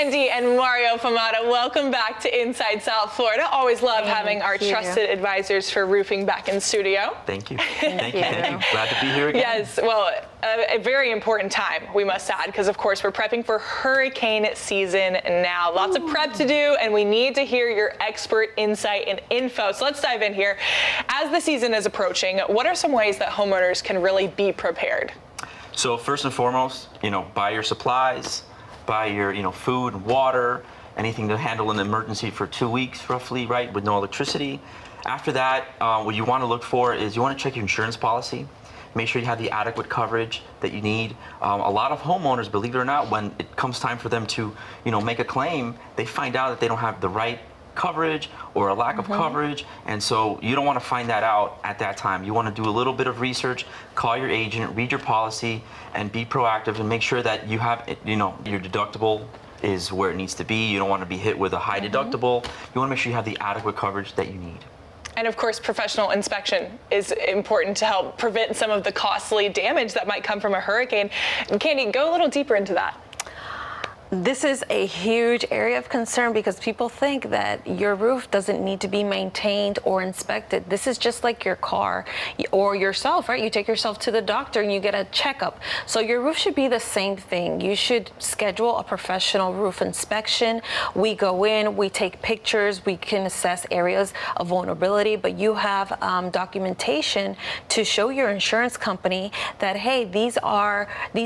Candy and Mario Pomada, welcome back to Inside South Florida. Always love having our trusted advisors for roofing back in studio. Thank you. Thank you. Glad to be here again. Yes, well, a very important time, we must add, because of course we're prepping for hurricane season now. Lots of prep to do, and we need to hear your expert insight and info. So let's dive in here. As the season is approaching, what are some ways that homeowners can really be prepared? So first and foremost, buy your supplies, buy your, food and water, anything to handle an emergency for 2 weeks roughly, right, with no electricity. After that, what you want to look for is you want to check your insurance policy. Make sure you have the adequate coverage that you need. A lot of homeowners, believe it or not, when it comes time for them to, make a claim, they find out that they don't have the right coverage or a lack of coverage, and so you don't want to find that out at that time. You want to do a little bit of research, call your agent, read your policy, and be proactive and make sure that you have, your deductible is where it needs to be. You don't want to be hit with a high deductible. You want to make sure you have the adequate coverage that you need. And of course, professional inspection is important to help prevent some of the costly damage that might come from a hurricane. Candy, go a little deeper into that. This is a huge area of concern because people think that your roof doesn't need to be maintained or inspected. This is just like your car or yourself, right? You take yourself to the doctor and you get a checkup. So your roof should be the same thing. You should schedule a professional roof inspection. We go in, we take pictures, we can assess areas of vulnerability, but you have documentation to show your insurance company that, hey, these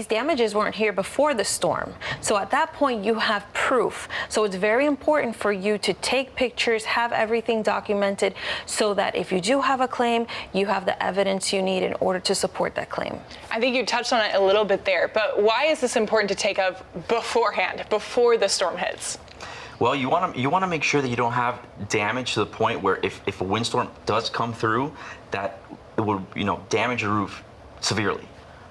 damages weren't here before the storm. So at that point you have proof. So it's very important for you to take pictures, have everything documented so that if you do have a claim, you have the evidence you need in order to support that claim. I think you touched on it a little bit there, but why is this important to take of beforehand, before the storm hits? Well, you want to make sure that you don't have damage to the point where if a windstorm does come through, that it will damage your roof severely.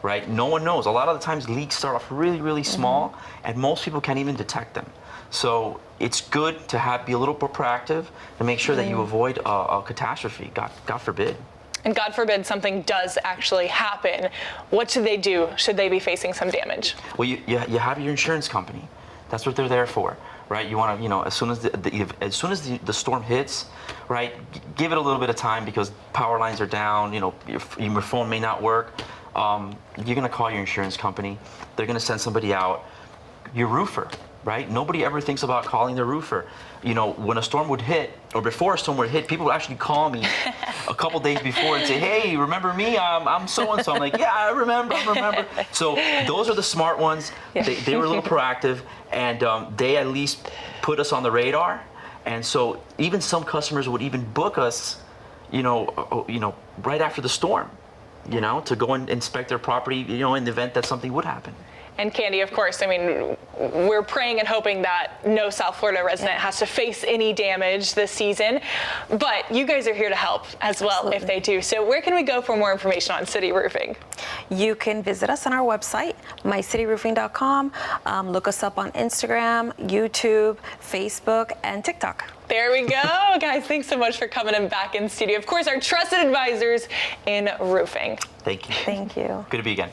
Right? No one knows. A lot of the times leaks start off really, really small, and most people can't even detect them. So it's good to be a little more proactive to make sure that you avoid a catastrophe, God forbid. And God forbid something does actually happen. What should they do? Should they be facing some damage? Well, you have your insurance company. That's what they're there for, right? You want to, as soon as the storm hits, right, give it a little bit of time because power lines are down. Your phone may not work. You're going to call your insurance company. They're going to send somebody out. Your roofer, right? Nobody ever thinks about calling the roofer. When a storm would hit, or before a storm would hit, people would actually call me a couple days before and say, hey, remember me? I'm so-and-so. I'm like, yeah, I remember. So those are the smart ones. They were a little proactive, and they at least put us on the radar. And so even some customers would even book us, right after the storm. To go and inspect their property, in the event that something would happen. And Candy, of course, we're praying and hoping that no South Florida resident has to face any damage this season, but you guys are here to help as well. Absolutely. If they do. So where can we go for more information on City Roofing? You can visit us on our website, mycityroofing.com. Look us up on Instagram, YouTube, Facebook, and TikTok. There we go. Guys, thanks so much for coming in back in studio. Of course, our trusted advisors in roofing. Thank you. Thank you. Good to be again.